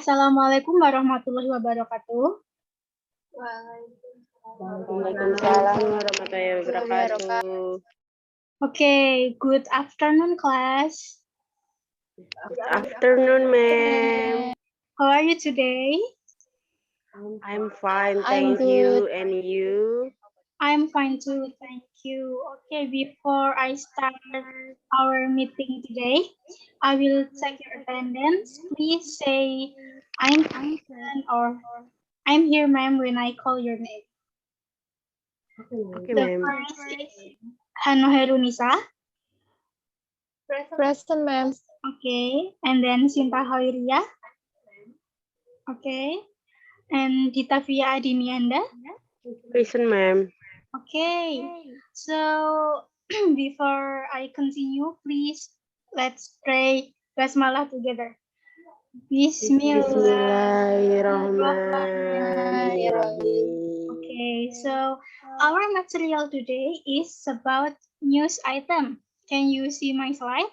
Assalamualaikum warahmatullahi wabarakatuh. Waalaikumsalam warahmatullahi wabarakatuh. Okay, good afternoon, class. Good afternoon, ma'am. How are you today? I'm fine, thank you. And you? I'm fine too, thank you. Okay, before I start our meeting today, I will check your attendance. Please say, I'm present or I'm here, ma'am, when I call your name. Okay, The ma'am. first is Hano Herunisa. Present, ma'am. Okay, and then Sinta Khoiriyah. Okay, and Ditafia Adiniannda. Present, ma'am. Okay, so before I continue, please let's pray basmalah together. Bismillahirrahmanirrahim. Okay, so our material today is about news item. Can you see my slide?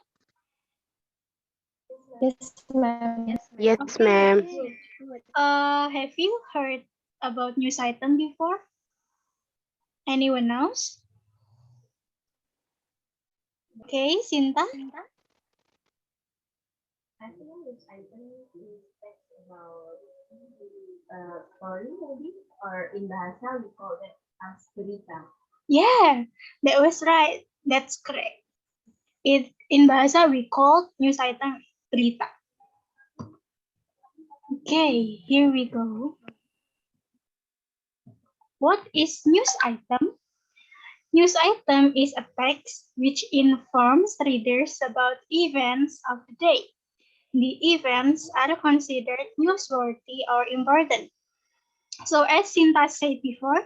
Yes, ma'am. Yes, ma'am. Have you heard about news item before? Anyone knows? Okay, Sinta? I think news item is text about story maybe, or in Bahasa we call it as berita. Yeah, that was right. That's correct. In Bahasa we call news item berita. Okay, here we go. What is news item? News item is a text which informs readers about events of the day. The events are considered newsworthy or important. So as Sinta said before,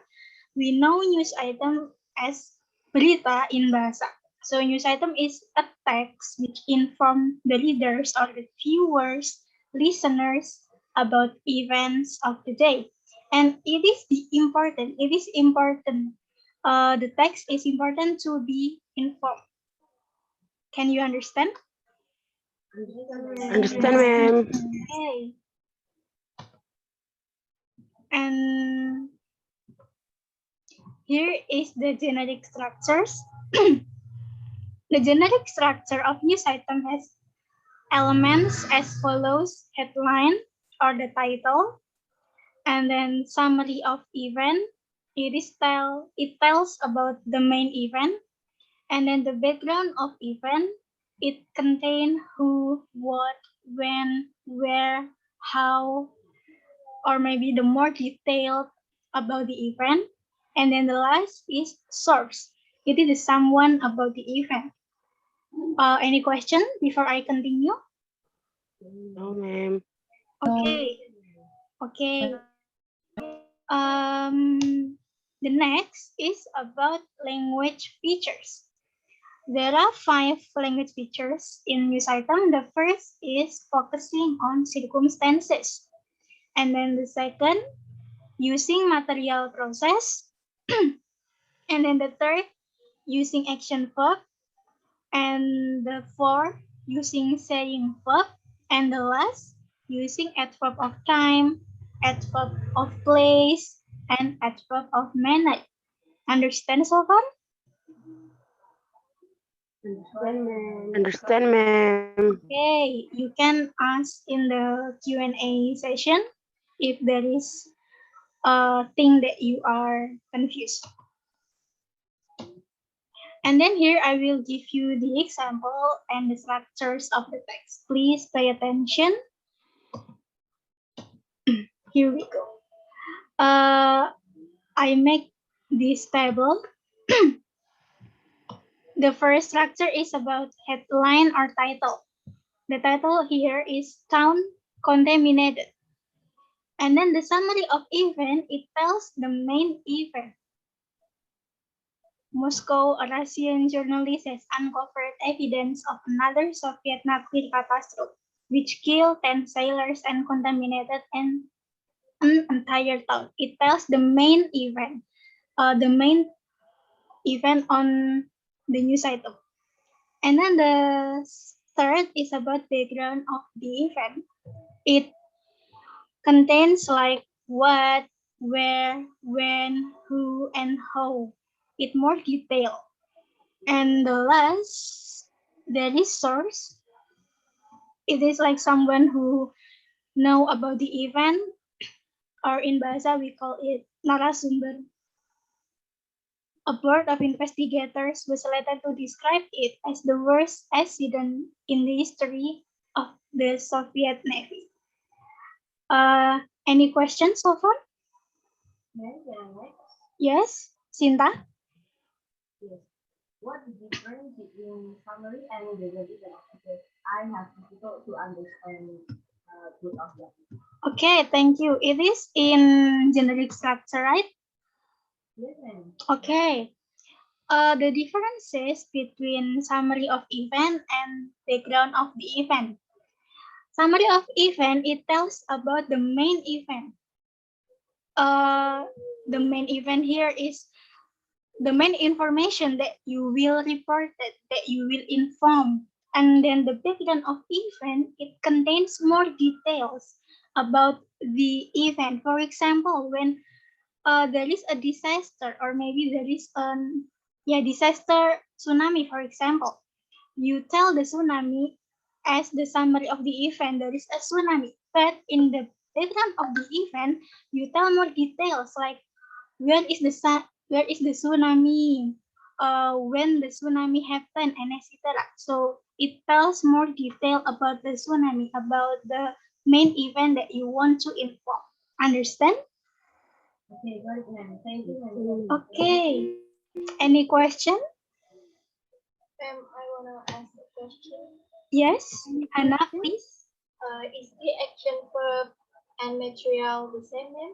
we know news item as berita in Bahasa. So news item is a text which informs the readers or the viewers, listeners about events of the day. And it is important. The text is important to be informed. Can you understand? Understand, ma'am. Okay. And here is the generic structures. The generic structure of news item has elements as follows: headline or the title, and then summary of event. It tells about the main event, and then the background of event. It contains who, what, when, where, how, or maybe the more detailed about the event. And then the last is source. It is someone about the event. Any question before I continue? No, ma'am. Okay. Okay. The next is about language features. There are 5 language features in news item. The first is focusing on circumstances. And then the second, using material process. And then the third, using action verb. And the fourth, using saying verb. And the last, using adverb of time, adverb of place, and adverb of manner. Understand so far? Understand, ma'am. Okay, you can ask in the Q&A session if there is a thing that you are confused. And then here I will give you the example and the structures of the text. Please pay attention. Here we go. I make this table. The first structure is about headline or title. The title here is Town Contaminated. And then the summary of event, it tells the main event. Moscow, a Russian journalist has uncovered evidence of another Soviet nuclear catastrophe, which killed 10 sailors and contaminated an entire town. It tells the main event, on the news item. And then the third is about background of the event. It contains like what, where, when, who, and how. It more detail. And the last, the resource. It is like someone who know about the event, or in Bahasa we call it narasumber. A board of investigators was selected to describe it as the worst accident in the history of the Soviet Navy. Any questions so far? Next. Yes, Sinta? Yes. What is the difference between summary and the digital? Because I have difficult to understand both of them. Okay, thank you. It is in generic structure, right? Yes, ma'am. Okay. The differences between summary of event and background of the event. Summary of event, it tells about the main event. The main event here is the main information that you will report, that you will inform. And then the background of event, it contains more details about the event. For example, when there is a disaster, or maybe there is disaster, tsunami, for example, you tell the tsunami as the summary of the event. There is a tsunami, but in the background of the event, you tell more details like where is the tsunami, when the tsunami happened, and etc. So it tells more detail about the tsunami, about the main event that you want to inform. Understand? Okay, got it, ma'am. Thank you, ma'am. Okay. Any question? Ma'am, I wanna ask a question. Yes, Hannah, please. Is the action verb and material the same, ma'am?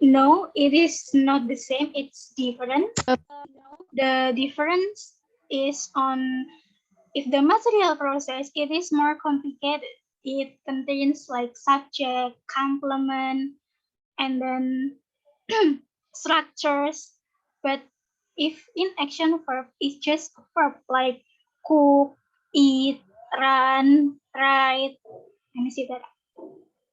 No, it is not the same. It's different. The difference is on if the material process, it is more complicated. It contains like subject, complement, and then structures. But if in action verb, it's just verb like cook, eat, run, write, and etc.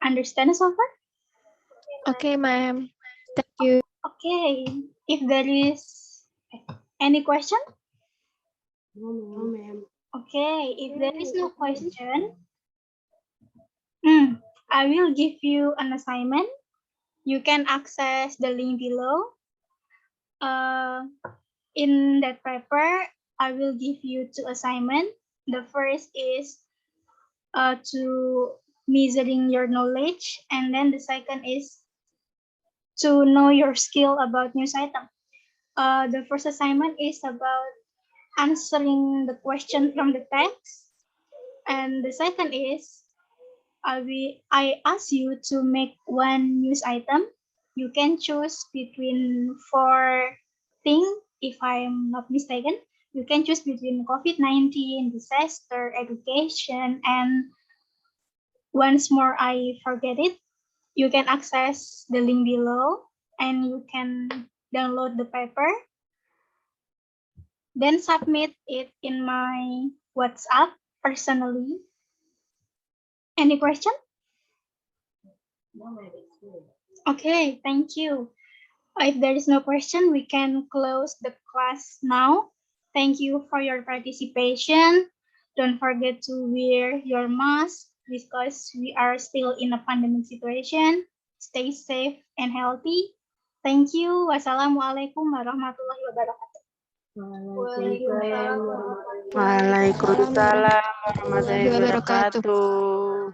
Understand so far? Okay, ma'am. Thank you. Okay. If there is any question? No, ma'am. Okay. If there is no question, I will give you an assignment. You can access the link below. In that paper, I will give you two assignments. The first is to measuring your knowledge, and then the second is to know your skill about news item. The first assignment is about answering the question from the text, and the second is I ask you to make one news item. You can choose between four things, if I'm not mistaken. You can choose between COVID-19, disaster, education, and once more I forget it. You can access the link below and you can download the paper. Then submit it in my WhatsApp personally. Any question? No, ma'am, it's good. Okay, thank you. If there is no question, we can close the class now. Thank you for your participation. Don't forget to wear your mask because we are still in a pandemic situation. Stay safe and healthy. Thank you. Wassalamualaikum warahmatullahi wabarakatuh. Waalaikumsalam warahmatullahi wabarakatuh.